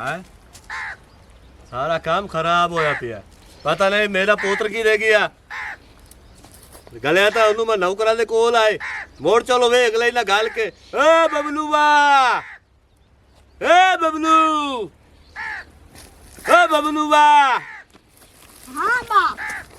है सारा काम खराब होया पिया पता नहीं मेरा पोत्र की रह गया गलिया था उन्होंने मैं नौकरा दे कोल आए मोड़ चलो वे अगले ना गाल के ए बबलू वाह ए बबलू वाह हाँ बा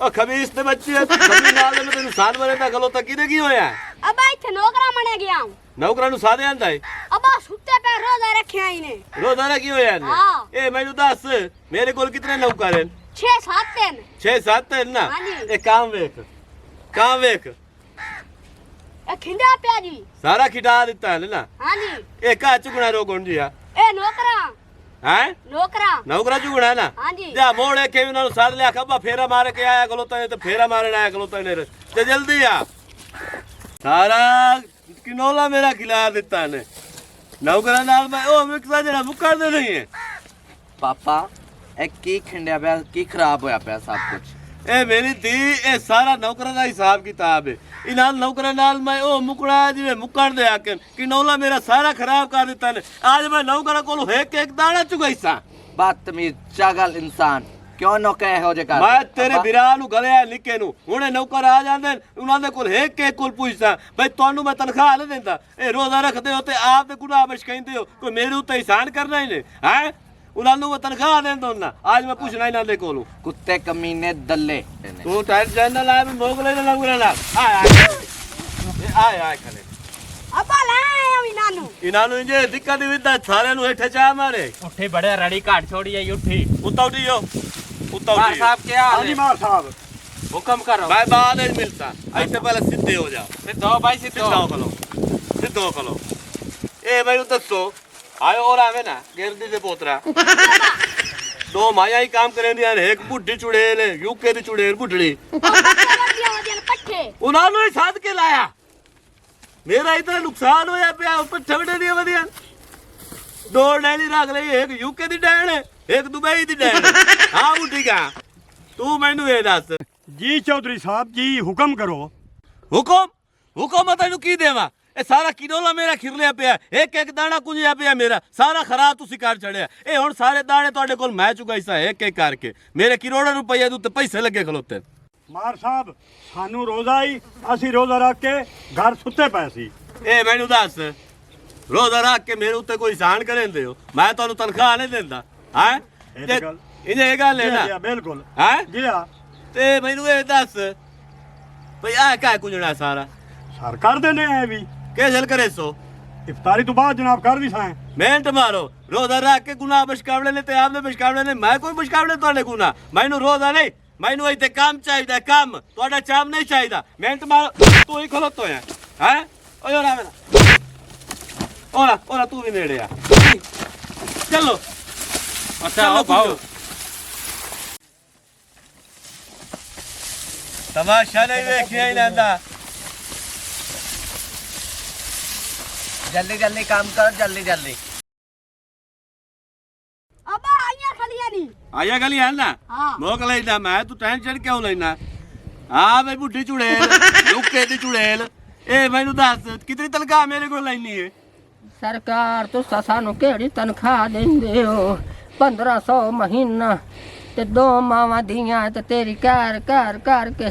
ओ खमीस ते बच्ची है खमीस नाल में तेनु साथ मरे ता गलो ता किदे की होया अब इथे नौकरा मने गया हूं नौकरा नु सादे आंदा है अब सुत्ते पे रोजा रखे आई ने रोजाना की होया ने हाँ। ए मैनू दस मेरे कोल कितने नौकर हैं 6-7 दिन 6-7 हैं ना हाँ जी। ए काम वेख ए खिंडा पिया जी सारा खिटा देता है ना हाँ जी ए का चुगना रो कौन जी ए नौकरा हैं नौकरा नौकरा चुगना ना हाँ जी जा मोड़ के उन्होंने साथ लिया खब्बा फेरा मार के आया गलोता है तो फेरा मारने आया गलोता ने ते जल्दी आ सारा किनोला मेरा खिला देता ने नौकरा नाल मैं ओ मिक्सा जड़ा मुकर दे नहीं है पापा एक की खिंडिया पे की खराब होया पे सब कुछ ए मेरी धी ए सारा नौकरा दा हिसाब किताब है इनाल नौकरा नाल मैं ओ मुकड़ा जिवे मुकर दे आके किनोला मेरा सारा खराब कर देता ने आज मैं नौकरा कोल एक दाना चुगाईसा बदतमीज चागल इंसान क्यों नौके हो जे कर मैं तेरे बिरा नु गले निके नु हुणे नौकर आ जांदे उनां दे कोल एक कोल पुछदा भाई तन्नू मैं तनख्वाह नहीं देंदा ए रोजा रखदे हो ते आप दे गुनाह बश कहंदे हो कोई मेरे ऊते एहसान करना ही ने हैं उनां नु मैं तनख्वाह देंदा ना आज मैं पुछना ही ना दे कोलू कुत्ते कमीने दल्ले तू टाइट चैनल आ मैं मोगले ना लगुरा ना आय खले अब लाया इनानु इनानु जे दिक्कत विदा सारे नु हेठे चा मारे उठी बड़े रड़ी काट छोड़ी है उठी उताउटियो मार साहब क्या हाल है? मार साहब हुक्म करो मैं बाद में मिलता ऐसे पहले सीधे हो जाओ सिद्ध हो भाई सिद्ध हो सिद्धो कलो ए भाई दसो आयो और आवे ना गिरदी से पोतरा दो माया ही काम करे दिया एक बुढ़ी चुड़ैल यूके दी चुड़ैल बुढ़ड़ी पट्टे उन्होंने ही साथ के लाया मेरा इतना नुकसान होया पे पट्ठे बड़े दिया वदिया दो डैनी रख ले एक यूके दी डैन एक दुबई दी डैन हां बुढ़ी का तू मैनू ये दस जी चौधरी साहब जी हुक्म करो हुक्म तेनू की देवा ए सारा किनोला मेरा खिरलिया पिया एक दाना कुंजिया पिया मेरा सारा खराब तुसी कर छड़िया ए हुन सारे दाने तुहाडे कोल मैं चुकाईसा एक करके मेरे करोड़ों रुपया दे पैसे लगे खलोते मार साहब सानू रोजा ही असी रोजा रख के घर सुते पए सी ए मैनू दस रोजा रख के मेरे उत्ते कोई एहसान करेंदे हो मैं तुहानू तनख्वाह नहीं देंदा हैं इन्हें गल है ना बिल्कुल हैं जी हाँ ते मैनू ए दस भई आ का कुंजड़ा सारा सर कर देने हैं भी के जल करे सो इफ्तारी तो बाद जनाब कर दी साए मेहनत मारो रोजा रख के गुनाह बशकावड़े ने ते आपने बशकावड़े ने मैं कोई बशकावड़े तोड़े गुनाह मैनू रोजा नहीं मैनू इत्ते काम चाहिदा काम तोड़ा चाम नहीं चाहिदा मेहनत मारो तू ही खलोतो है हैं ओए ओरा मेरा ओरा तू भी नेड़े आ चलो अच्छा हो भाऊ तमाशा नहीं देखिया ही नंदा जल्दी जल्दी काम कर जल्दी जल्दी अब आइया खलिया नी आया गली है ना हाँ। मोक लेना मैं तू टेंशन क्यों लेना हाँ भाई बुढ़ी चुड़ैल लुके दी चुड़ैल ए मैनू दस कितनी तनख्वाह मेरे को लेनी है सरकार तो सानू केड़ी तनख्वाह देंदे हो 1500 महीना ते 2 मावां दियां ते तेरी कार कार कार के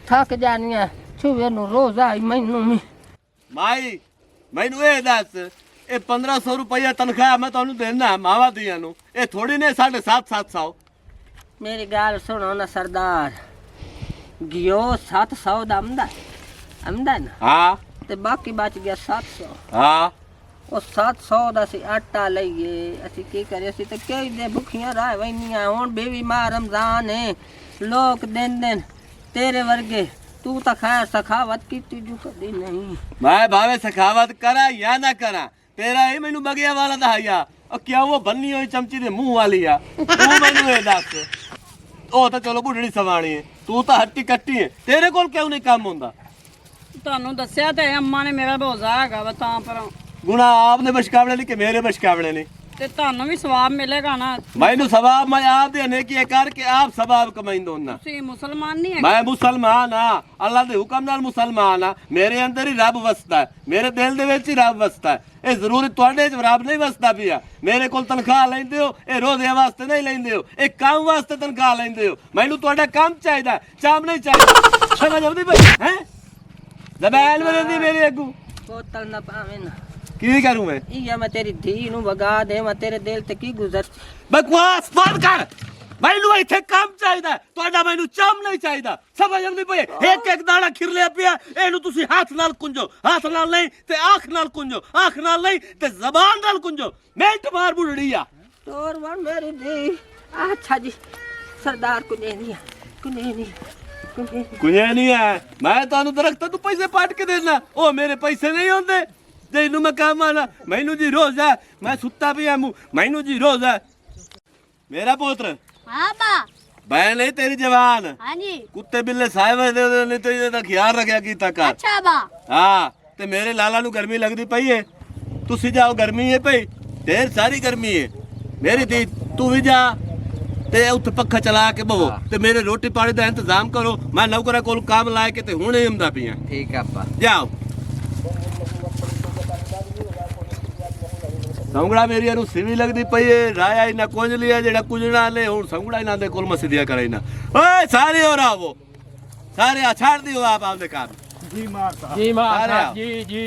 थक जानियां छुवे नु रोजा ही मैनू भी माई मैनू ए दस ए 1500 रुपया तनख्वाह मैं तुहानू देना मावा दियां नु ए थोड़ी ने 750 मेरी गाल सुनो ना सरदार गियो 700 दा आमदा ना हाँ ते बाकी बच गया 700 हाँ ਉਹ 700 ਦਾ ਸੀ ਆਟਾ ਲਈਏ ਅਸੀਂ ਕੀ ਕਰੀਏ ਅਸੀਂ ਤੇ ਕਈ ਦੇ ਭੁੱਖੀਆਂ ਰਹਿ ਵੈਨੀਆਂ ਹੁਣ ਬੇਵੀ ਮਾਂ ਰਮਜ਼ਾਨ ਹੈ ਲੋਕ ਦਿੰਦੇ ਨੇ ਤੇਰੇ ਵਰਗੇ ਤੂੰ ਤਾਂ ਖੈਰ ਸਖਾਵਤ ਕੀਤੀ ਜੂ ਕਦੀ ਨਹੀਂ मैं भावे सखावत करा या ना करा तेरा ही मैनू बगिया वाला दहाया और क्या वो बन्नी हुई चमची दे मुंह वाली आ तू मैनू ये दस ओ तो चलो बुढ़ड़ी सवाणी है तू तो हट्टी कट्टी है तेरे कोल क्यों नहीं काम होंदा ਤੁਹਾਨੂੰ ਦੱਸਿਆ ਤੇ ਅੰਮਾ ਨੇ ਮੇਰਾ ਭੋਜ਼ਾ ਹੈਗਾ ਵਾ ਤਾਂ ਪਰ गुना आपने बशकावड़े नहीं कि मेरे बशकावड़े नहीं ਤੇ ਤੁਹਾਨੂੰ ਵੀ ਸਵਾਬ ਮਿਲੇਗਾ ਨਾ। ਮੈਨੂੰ ਸਵਾਬ ਮੈਂ ਆਪ ਦੇ ਨੇਕੀ ਕਰਕੇ ਆਪ ਸਵਾਬ ਕਮਾਈਂਦੋ ਨਾ। ਤੁਸੀਂ ਮੁਸਲਮਾਨ ਨਹੀਂ ਹੈਗੇ? मैं मुसलमान हाँ, अल्लाह के हुक्म नाल मुसलमान हाँ। मेरे अंदर ही रब वसदा है, मेरे दिल दे विच ही रब वसदा है। ये जरूरी तुहाडे च रब नहीं वसदा पिया। मेरे कोल तनख्वाह लैंदे हो, ये रोज़े वास्ते नहीं लैंदे हो, ये काम वास्ते तनख्वाह लैंदे हो। मैनू तुहाडा काम चाहिदा, चाम नहीं चाहिदा। समझ आउंदी पई हैं? ज़बान वरदी मेरे अगू बोतल ना पावे ना की करूं मैं? इया मैं तेरी धी नु वगा दे, मैं तेरे दिल ते की गुजर। बकवास बंद कर। मैनू इत्थे काम चाहिदा, तुहाडा मैनू चाम नहीं चाहिदा। समझ आउंदी पई? एक एक दाना खिरलिया पिया, एनू तुसी हाथ नाल कुंजो, हाथ नाल नहीं ते आंख नाल कुंजो, आंख नाल नहीं ते ज़बान नाल कुंजो। मिंट मार बुढ़ड़िया तोर वन मेरी धी। अच्छा जी सरदार कुने नहीं कुछ नहीं है। मैं तुहानू दरख्त तू पैसे पाट के देना, ओ मेरे पैसे नहीं होंदे तेनू मैं काम आना। मैनू जी रोज है, मैं सुता पिया मू, मैनू जी रोज है। मेरा पुत्र हाँ बा। बहन नहीं तेरी जवान, हाँ जी। कुत्ते बिल्ले साहिब नहीं तो ਇਹਦਾ ਖਿਆਲ ਰੱਖਿਆ ਕੀਤਾ ਕਰ। अच्छा बा। ਹਾਂ ਤੇ ਮੇਰੇ ਲਾਲਾ ਨੂੰ ਗਰਮੀ ਲੱਗਦੀ ਪਈ ਏ, ਤੁਸੀਂ ਜਾਓ ਗਰਮੀ ਏ ਭਈ, ਢੇਰ ਸਾਰੀ ਗਰਮੀ ਏ। ਮੇਰੀ ਧੀ ਤੂੰ ਵੀ ਜਾ ਤੇ ਉੱਥੇ ਪੱਖਾ ਚਲਾ ਕੇ ਬਵੋ ਤੇ ਮੇਰੇ ਰੋਟੀ ਪਾਣੀ ਦਾ ਇੰਤਜ਼ਾਮ ਕਰੋ। ਮੈਂ ਨੌਕਰਾਂ ਕੋਲ ਕੰਮ ਲਾਇ ਕੇ ਤੇ ਹੁਣੇ ਆਉਂਦਾ ਪਿਆ। ठीक है अब्बा। ਜਾਓ। ਸੰਗੜਾ ਮੇਰੀ ਨੂੰ ਸਿਵੀ ਲੱਗਦੀ ਪਈ ਏ, ਰਾਇਆ ਇਹਨਾਂ ਕੁੰਝ ਲਿਆ ਜਿਹੜਾ ਕੁੰਝਣਾ ਲੈ। ਹੁਣ ਸੰਗੜਾ ਇਹਨਾਂ ਦੇ ਕੋਲ ਮਸਜਿਦਿਆ ਕਰੇ ਨਾ। ਓਏ ਸਾਰੇ ਹੋ ਰਾਵੋ, ਸਾਰੇ ਆ ਛੱਡ ਦਿਓ ਆਪ ਆਪਦੇ ਕੰਮ। जी मार साहब। जी मार सारे साहब आओ। जी जी।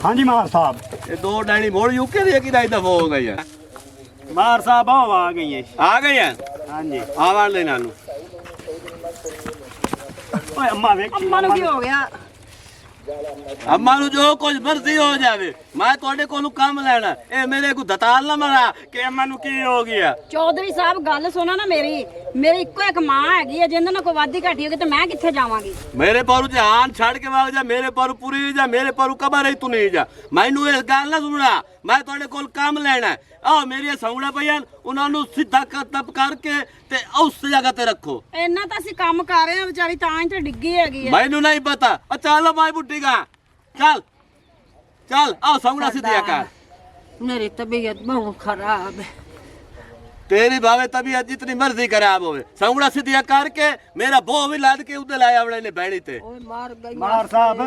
हाँ जी मार साहब। ਇਹ ਦੋ ਡੈਣੀ ਮੋੜ ਯੂਕੇ ਦੀ ਕਿਦਾ ਦਫਾ ਹੋ ਗਈ ਹੈ। मार साहब आओ आ गई है। ਆ ਗਈ ਹੈ। हाँ जी। ਆਵਾਂ ਲੈ ਨਾਨੂੰ। ओए अम्मा वेख। ਅੰਮਾ ਨੂੰ ਕੀ ਹੋ ਗਿਆ? ਅੰਮਾ ਨੂੰ ਜੋ ਕੁਝ ਮਰਜ਼ੀ ਹੋ ਜਾਵੇ, ਮੈਂ ਤੁਹਾਡੇ ਕੋਲੋਂ ਕੰਮ ਲੈਣਾ। ਇਹ ਮੇਰੇ ਕੋ ਦਤਾਲ ਨਾ ਮਰਾ ਕਿ ਅੰਮਾ ਨੂੰ ਕੀ ਹੋ ਗਿਆ। ਚੌਧਰੀ ਸਾਹਿਬ ਗੱਲ ਸੁਣੋ ਨਾ ਮੇਰੀ। ਮੇਰੀ ਇੱਕੋ ਇੱਕ ਮਾਂ ਹੈਗੀ ਹੈ, ਜਿੰਨਾਂ ਨਾਲ ਕੋਈ ਵਾਦੀ ਘਾਟੀ ਹੋਗੀ ਤੇ ਮੈਂ ਕਿੱਥੇ ਜਾਵਾਂਗੀ? ਮੇਰੇ ਪਰੂ ਜਹਾਨ ਛੱਡ ਕੇ ਵਗ ਜਾ, ਮੇਰੇ ਪਰੂ ਪੂਰੀ ਜਾ, ਮੇਰੇ ਪਰੂ ਕਬਰ ਹੀ ਤੂੰ ਨਹੀਂ ਜਾ। ਮੈਨੂੰ ਇਸ ਗੱਲ ਨਾ ਸੁਣਨਾ, ਮੈਂ ਤੁਹਾਡੇ ਕੋਲ ਕੰਮ ਲੈਣਾ। ਆਹ ਮੇਰੀਆਂ ਸੌਂਗੜਾ ਪਈਆਂ, ਉਹਨਾਂ ਨੂੰ ਸਿੱਧਾ ਤਪ ਕਰਕੇ ਤੇ ਉਸ ਜਗ੍ਹਾ ਤੇ ਰੱਖੋ। ਇੰਨਾ ਤਾਂ ਅਸੀਂ ਕੰਮ ਕਰ ਰਹੇ ਹਾਂ, ਵਿਚਾਰੀ ਤਾਂ ਹੀ ਤੇ ਡਿੱਗੀ ਹੈਗੀ ਹੈ। ਮੈਨੂੰ ਨਹੀਂ ਪਤਾ। ਚੱਲ ਮਾਈ ਬੁੱਢੀ ਗਾ, ਚੱਲ ਚੱਲ। ਆਹ ਸੌਂਗੜਾ ਸਿੱਧਿਆ ਕਰ। मेरी तबीयत बहुत खराब है। तेरी भावे तबीयत जितनी मर्जी खराब होवे, संगड़ा सीधिया करके मेरा बो भी लाद के उधर लाया अपने ने बैठी थे। ओए मार गई। मार साहब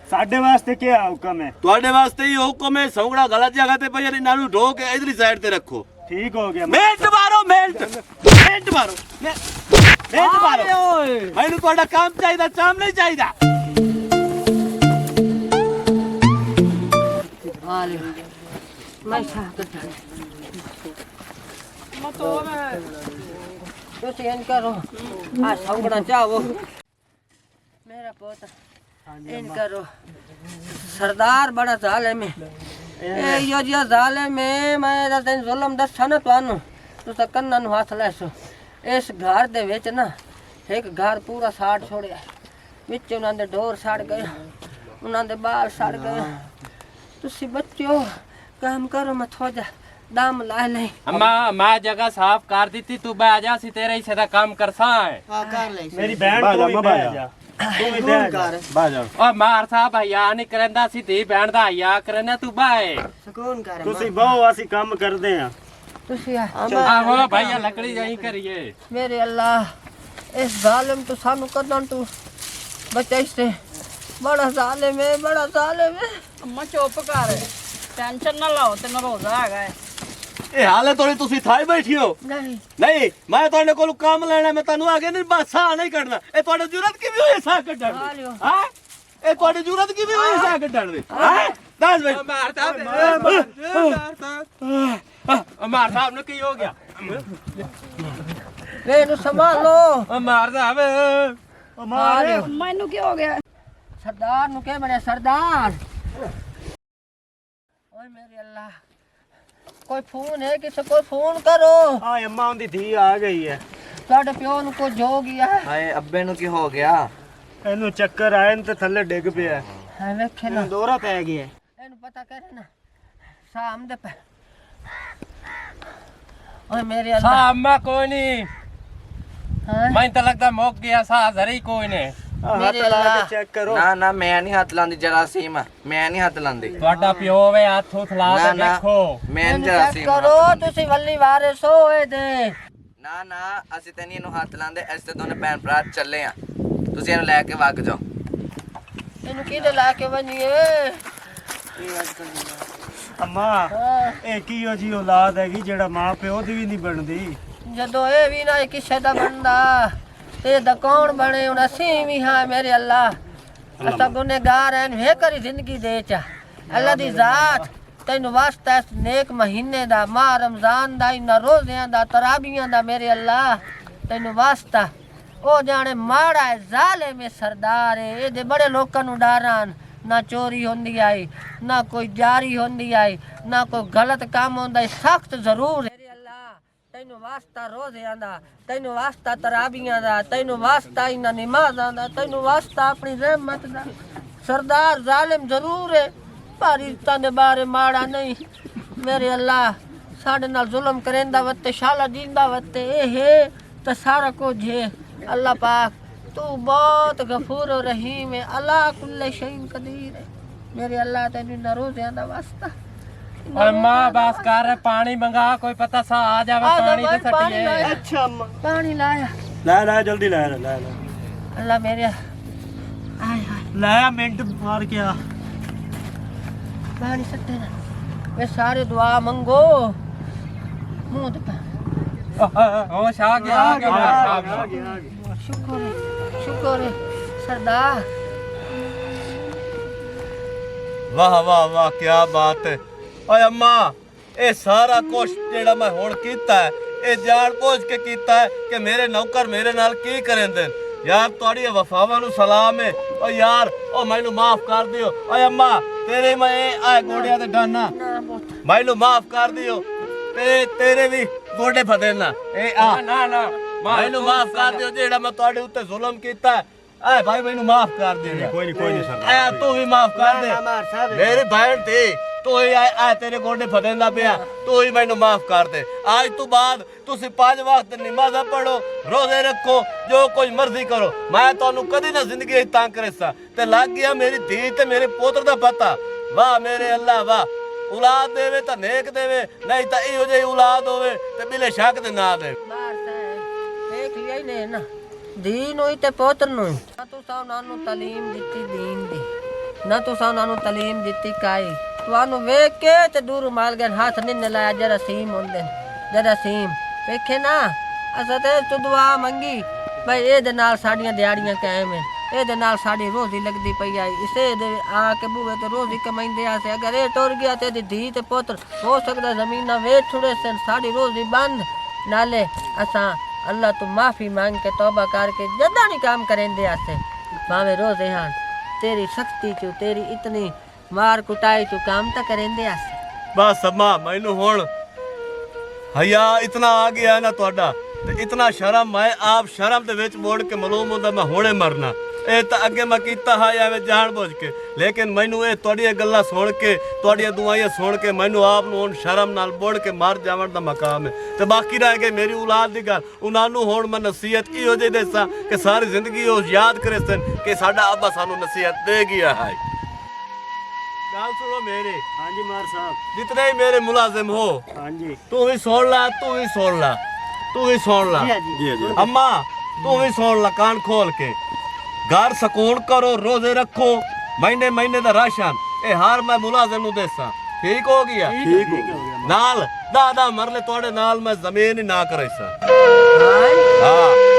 साडे वास्ते क्या हुक्म है? ਤੁਹਾਡੇ ਵਾਸਤੇ ਹੀ ਹੁਕਮ ਹੈ। ਸੰਗੜਾ ਗਲਤ ਜਗ੍ਹਾ ਤੇ ਪਈ, ਇਹਨਾਂ ਨੂੰ ਢੋ ਕੇ ਇਧਰਲੀ ਸਾਈਡ ਤੇ ਰੱਖੋ। ठीक हो गया। ਮਿੰਟ ਮਾਰੋ, ਮਿੰਟ ਮਾਰੋ, ਮਿੰਟ ਮਾਰੋ। ਮੈਨੂੰ ਤੁਹਾਡਾ ਕੰਮ ਚਾਹੀਦਾ, ਚਾਮ ਨਹੀਂ ਚਾਹੀਦਾ। हाल मैं साथ तुसी इन करो आ संगड़ा चाहो मेरा पोता इन करो। सरदार बड़ा जालिम है। ए यो जो जालिम है, मैं तेन जुल्म दसा ना तुहानू, तुसा कन्ना नू हाथ लैसो। इस घर दे विच ना एक घर पूरा साड़ छोड़िया, विच उन्हां दे ढोर सड़ गए, उन्हां दे बाल सड़ गए। तुसी बच्चो काम करो, मैं थोड़ा दम ला ले। अम्मा मैं जगह साफ कर दी थी, तू बैठ जा, सी तेरे ही से काम करसा है। हां कर ले। मेरी बहन तो भी बैठ जा। तू भी बैठ जा। बैठ जा। और मार साहब हया नहीं करंदा, सी धी बहन दा हया करना। तू बाए सुकून कर तुसी बहु ਅਸੀਂ ਕੰਮ ਕਰਦੇ ਆ। तुसी आहो भैया लकड़ी यही करिए। मेरे अल्लाह इस जालिम तो सानू कदन तू बचाइसे। बड़ा जालिम है, बड़ा जालिम है। ਅੰਮਾ ਚੁੱਪ ਕਰ, ਟੈਨਸ਼ਨ ਨਾ ਲਓ, ਤੈਨੂੰ ਰੋਜ਼ਾ ਹੈਗਾ ਹੈ। ਇਹ ਹਾਲੇ ਤੋੜੀ ਤੁਸੀਂ ਥਾਈ ਬੈਠੀ ਹੋ। नहीं ਨਹੀਂ, ਮੈਂ ਤੁਹਾਡੇ ਕੋਲ ਕੰਮ ਲੈਣਾ। ਮੈਂ ਤੁਹਾਨੂੰ ਆਗੇ ਨਹੀਂ ਬਸ ਸਾਹ ਨਹੀਂ ਕੱਢਣਾ। ਇਹ ਤੁਹਾਡੀ ਜ਼ਰੂਰਤ ਕਿਵੇਂ ਹੋਈ ਸਾਹ ਕੱਢਣ खा ਦੀ? लियो। ਹਾਂ, ਇਹ ਤੁਹਾਡੀ ਜ਼ਰੂਰਤ ਕਿਵੇਂ ਹੋਈ ਸਾਹ ਕੱਢਣ ਦੀ? ਹਾਂ, ਦੱਸ ਬਈ। मार साहब ने की हो गया? मेनू संभालो। मार साहब खा लियो। ਮੈਨੂੰ ਕੀ ਹੋ ਗਿਆ? सरदार नु के बड़े सरदार। ओए मेरे अल्लाह, कोई फोन है? किसे कोई फोन करो। हाँ अम्मा उनकी धी आ गई है। साडे प्यो नु कुछ हो गया है। हाय अब्बे नु की हो गया? ਇਹਨੂੰ ਚੱਕਰ ਆਏ ਨੇ ਤੇ ਥੱਲੇ ਡਿੱਗ ਪਿਆ। हां वेखे ना ਦੌਰਾ ਪੈ ਗਿਆ। ਇਹਨੂੰ ਪਤਾ करे ना शाम दे पे। ओए मेरे अल्लाह। सा अम्मा कोई नहीं, हां मैं तो लगता मुक गया सा, जरी कोई नहीं। ਮੇਰੇ ਹੱਥ ਲਾ ਅੱਲਾ ਕੇ ਚੈੱਕ ਕਰੋ। ਨਾ ਨਾ ਮੈਂ ਨਹੀਂ ਹੱਥ ਲਾਉਂਦੀ ਜਰਾਸੀਮ ਮੈਂ ਨਹੀਂ ਹੱਥ ਲਾਉਂਦੀ ਤੁਹਾਡਾ ਪਿਓ ਵੇ ਹੱਥ ਹੁੱਥ ਲਾ ਨਾ ਕੇ ਨਾ ਦੇਖੋ ਮੈਂ ਇਹਨੂੰ ਚੈੱਕ ਜਰਾਸੀਮ ਕਰੋ ਤੁਸੀਂ ਵੱਲੀ ਵਾਰਿਸ ਹੋ ਇਹਦੇ ਨਾ ਨਾ ਅਸੀਂ ਤੇ ਨਹੀਂ ਇਹਨੂੰ ਹੱਥ ਲਾਉਂਦੇ ਅਸੀਂ ਤੇ ਦੋਨੇ ਭੈਣ ਭਰਾ ਚੱਲੇ ਆ ਤੁਸੀਂ ਇਹਨੂੰ ਲੈ ਕੇ ਵਗ ਜਾਓ ਇਹਨੂੰ ਕਿਹਦੇ ਲਾ ਕੇ ਵਣੀਏ ਅੰਮਾ ਇਹ ਕਿਹੋ ਜੀ ਔਲਾਦ ਹੈਗੀ ਜਿਹੜਾ ਮਾਂ ਪਿਓ ਦੀ ਵੀ ਨਹੀਂ ਬਣਦੀ। ਜਦੋਂ ਇਹ ਵੀ ਨਾ ਕਿਸੇ ਦਾ ਬਣਦਾ ਤੇ ਦਾ ਕੌਣ ਬਣੇ ਹੁਣ ਅਸੀਂ ਵੀ ਹਾਂ ਮੇਰੇ ਅੱਲਾ ਅਸਾਂ ਗੁਨੇਗਾਰ ਹਨ ਵੇ ਕਰੀ ਜ਼ਿੰਦਗੀ ਦੇ ਚ ਅੱਲਾ ਦੀ ਜ਼ਾਤ ਤੈਨੂੰ ਵਾਸਤਾ ਇਸ ਨੇਕ ਮਹੀਨੇ ਦਾ ਮਾਹ ਰਮਜ਼ਾਨ ਦਾ ਇਨਾ ਰੋਜ਼ਿਆਂ ਦਾ ਤਰਾਬੀਆਂ ਦਾ ਮੇਰੇ ਅੱਲਾ ਤੈਨੂੰ ਵਾਸਤਾ ਉਹ ਜਾਣੇ ਮਾੜਾ ਹੈ ਜ਼ਾਲਿਮ ਹੈ ਸਰਦਾਰ ਹੈ ਇਹਦੇ ਬੜੇ ਲੋਕਾਂ ਨੂੰ ਡਰਾਂ ਨਾ ਚੋਰੀ ਹੁੰਦੀ ਆਈ ਨਾ ਕੋਈ ਜਾਰੀ ਹੁੰਦੀ ਆਈ ਨਾ ਕੋਈ ਗਲਤ ਕੰਮ ਹੁੰਦਾ ਸਖਤ ਜ਼ਰੂਰ ਮੇਰੇ ਅੱਲਾ ਤੈਨੂੰ ਵਾਸਤਾ ਰੋਜ਼ਿਆਂ ਦਾ ਤੈਨੂੰ ਵਾਸਤਾ ਤਰਾਬੀਆਂ ਦਾ ਤੈਨੂੰ ਵਾਸਤਾ ਇਨਾਂ ਨਮਾਜ਼ਾਂ ਦਾ ਤੈਨੂੰ ਵਾਸਤਾ ਆਪਣੀ ਰਹਿਮਤ ਦਾ ਸਰਦਾਰ ਜ਼ਾਲਿਮ ਜ਼ਰੂਰ ਹੈ ਪਰ ਇਤਾਂ ਦੇ ਬਾਰੇ ਮਾੜਾ ਨਹੀਂ ਮੇਰੇ ਅੱਲਾ ਸਾਡੇ ਨਾਲ ਜ਼ੁਲਮ ਕਰੇਂਦਾ ਵਤੇ ਸ਼ਾਲਾ ਜਿੰਦਾ ਵਤੇ ਇਹ ਹੈ ਤਾਂ ਸਾਰਾ ਕੁਝ ਹੈ अल्लाह पाक तू बहुत गफूर और रहीम है अल्लाह कुल्ले शैइन कदीर है मेरे अल्लाह तेनू न रोज़ियां दा वास्ता और माँ बस कर पानी मंगा कोई पता सा आ जावे पानी ते सटिए अच्छा अम्मा पानी लाया ਲੈ ਜਲਦੀ ਲੈ अल्लाह मेरे आय हाय ਲੈ ਮਿੰਟ ਮਾਰ ਕੇ ਆ। पानी सट्टे ना वे सारे दुआ मंगो मुंह दे होश आ गया शुक्र है सरदार ਵਾਹ ਵਾਹ ਵਾਹ ਕੀ ਬਾਤ ਹੈ ਓਏ ਅੰਮਾ ਇਹ ਸਾਰਾ ਕੁਛ ਜਿਹੜਾ ਮੈਂ ਹੁਣ ਕੀਤਾ ਹੈ ਇਹ ਜਾਣ ਬੁੱਝ ਕੇ ਕੀਤਾ ਹੈ ਕਿ ਮੇਰੇ ਨੌਕਰ ਮੇਰੇ ਨਾਲ ਕੀ ਕਰਨਦੇ ਯਾਰ ਤੁਹਾਡੀ ਵਫਾਵਾਂ ਨੂੰ ਸਲਾਮ ਹੈ ਓ ਯਾਰ ਓ ਮੈਨੂੰ ਮਾਫ ਕਰ ਦਿਓ ਓਏ ਅੰਮਾ ਤੇਰੇ ਮੈਂ ਆ ਗੋਡਿਆਂ ਤੇ ਡਾਨਾ ਮੈਨੂੰ ਮਾਫ ਕਰ ਦਿਓ ਤੇ ਤੇਰੇ ਵੀ ਗੋਡੇ ਫਦੇਨਾ ਇਹ ਆ ना ना ਮੈਨੂੰ ਮਾਫ ਕਰ ਦਿਓ ਜਿਹੜਾ ਮੈਂ ਤੁਹਾਡੇ ਉੱਤੇ ਜ਼ੁਲਮ ਕੀਤਾ ਐ ਭਾਈ ਮੈਨੂੰ ਮਾਫ ਕਰ ਦੇ ਕੋਈ ਨਹੀਂ ਸਰਦਾਰ ਐ ਤੂੰ ਵੀ ਮਾਫ ਕਰ ਦੇ ਮੇਰੀ ਭੈਣ ਤੇ ਤੂੰ ਹੀ ਆ ਤੇਰੇ ਗੋਡੇ ਫਦੇਂਦਾ ਪਿਆ ਤੂੰ ਹੀ ਮੈਨੂੰ ਮਾਫ ਕਰ ਦੇ ਅੱਜ ਤੋਂ ਬਾਅਦ ਤੁਸੀਂ 5 ਵਕਤ ਨਮਾਜ਼ਾਂ ਪੜੋ ਰੋਜ਼ੇ ਰੱਖੋ ਜੋ ਕੁਝ ਮਰਜ਼ੀ ਕਰੋ ਮੈਂ ਤੁਹਾਨੂੰ ਕਦੀ ਨਾ ਜ਼ਿੰਦਗੀ ਵਿੱਚ ਤੰਗ ਕਰੇਸਾ ਤੇ ਲੱਗ ਗਿਆ ਮੇਰੀ ਧੀ ਤੇ ਮੇਰੇ ਪੁੱਤਰ ਦਾ ਪਤਾ ਵਾਹ ਮੇਰੇ ਅੱਲਾ ਵਾਹ ਔਲਾਦ ਦੇਵੇ ਤਾਂ ਨੇਕ ਦੇਵੇ ਨਹੀਂ ਤਾਂ ਇਹੋ ਜਿਹੀ ਔਲਾਦ ਹੋਵੇ ਤੇ ਬਿਲੇ ਸ਼ੱਕ ਦੇ ਨਾ ਦੇ ਬਾਹਰ ਸਾਹਿਬ ਦੇਖ ਲਿਆ ਹੀ ਨੇ ਨਾ ਦੀਨ ਹੋਈ ਤੇ ਪੁੱਤਰ ਨੂੰ ਨਾ ਤੁਸੀਂ ਉਹਨਾਂ ਨੂੰ ਤਾਲੀਮ ਦਿੱਤੀ ਦੀਨ ਦੀ ਨਾ ਤੁਸੀਂ ਉਹਨਾਂ ਨੂੰ ਤਾਲੀਮ ਦਿੱਤੀ ਕਾਈ ਤੁਹਾਨੂੰ ਵੇਖ ਕੇ ਤੇ ਦੂਰ ਮਾਲ ਗਏ ਹੱਥ ਨਹੀਂ ਲਾਇਆ ਜਰਾਸੀਮ ਹੁੰਦੇ ਜਰਾਸੀਮ ਵੇਖੇ ਨਾ ਅਸਾਂ ਤੇ ਤੂੰ ਦੁਆ ਮੰਗੀ ਬਈ ਇਹਦੇ ਨਾਲ ਸਾਡੀਆਂ ਦਿਹਾੜੀਆਂ ਕਾਇਮ ਹੈ ਇਹਦੇ ਨਾਲ ਸਾਡੀ ਰੋਜ਼ੀ ਲੱਗਦੀ ਪਈ ਆ ਇਸੇ ਦੇ ਆ ਕੇ ਬੂਹੇ ਤੇ ਰੋਜ਼ੀ ਕਮਾਈਂਦੇ ਆ ਸੇ ਅਗਰ ਇਹ ਟੁਰ ਗਿਆ ਤੇ ਇਹਦੀ ਧੀ ਤੇ ਪੁੱਤਰ ਹੋ ਸਕਦਾ ਜ਼ਮੀਨਾਂ ਵੇਚ ਛੁੜੇ ਸਨ ਸਾਡੀ ਰੋਜ਼ੀ ਬੰਦ ਨਾਲੇ ਅਸਾਂ अल्लाह तू माफी मांग के तौबा करके जदा नहीं काम करेंदे आसे भावे रोजे हां तेरी सख्ती चू तेरी इतनी मार कुटाई चू काम ता करेंदे आसे बस अम्मा मैनू हुण हया इतना आ गया ना ਤੁਹਾਡਾ ਤੇ ਇਤਨਾ ਸ਼ਰਮ ਮੈਂ ਆਪ ਸ਼ਰਮ ਦੇ ਵਿੱਚ ਮੋੜ ਕੇ ਮਾਲੂਮ ਹੁੰਦਾ ਮੈਂ ਹੁਣੇ ਮਰਨਾ ਇਹ ਤਾਂ ਅੱਗੇ ਮੈਂ ਕੀਤਾ ਹੈ ਐਵੇਂ ਜਾਣ ਬੁੱਝ ਕੇ ਲੇਕਿਨ ਮੈਨੂੰ ਇਹ ਤੁਹਾਡੀਆਂ ਗੱਲਾਂ ਸੁਣ ਕੇ ਤੁਹਾਡੀਆਂ ਦੁਆਵਾਂ ਸੁਣ ਕੇ ਮੈਨੂੰ ਆਪ ਨੂੰ ਹੁਣ ਸ਼ਰਮ ਨਾਲ ਮੋੜ ਕੇ ਮਰ ਜਾਵਣ ਦਾ ਮਕਾਮ ਹੈ ਤੇ ਬਾਕੀ ਰਹਿ ਗਈ ਮੇਰੀ ਔਲਾਦ ਦੀ ਗੱਲ ਉਹਨਾਂ ਨੂੰ ਹੁਣ ਮੈਂ ਨਸੀਹਤ ਇਹੋ ਜਿਹੀ ਦੇਸਾਂ ਕਿ ਸਾਰੀ ਜ਼ਿੰਦਗੀ ਉਹ ਯਾਦ ਕਰੇ ਸਨ ਕਿ ਸਾਡਾ ਅੱਬਾ ਸਾਨੂੰ ਨਸੀਹਤ ਦੇ ਗਿਆ ਹੈ ਗੱਲ ਸੁਣੋ ਮੇਰੇ ਹਾਂਜੀ ਮਾਰ ਸਾਹਿਬ जितने ही मेरे मुलाजिम हो ਹਾਂਜੀ तू भी सुन ला तू भी सुन ला तू भी सुन ला ਜੀ ਜੀ अम्मा तू भी सुन ला कान खोल के घर सकून करो रोजे रखो महीने महीने दा राशन ए हर मैं मुलाजिम नु देसा ठीक हो गया ਠੀਕ ਹੋ ਗਿਆ नाल दादा मरले तोड़े नाल मैं जमीन ही ना करे सा हाय हाँ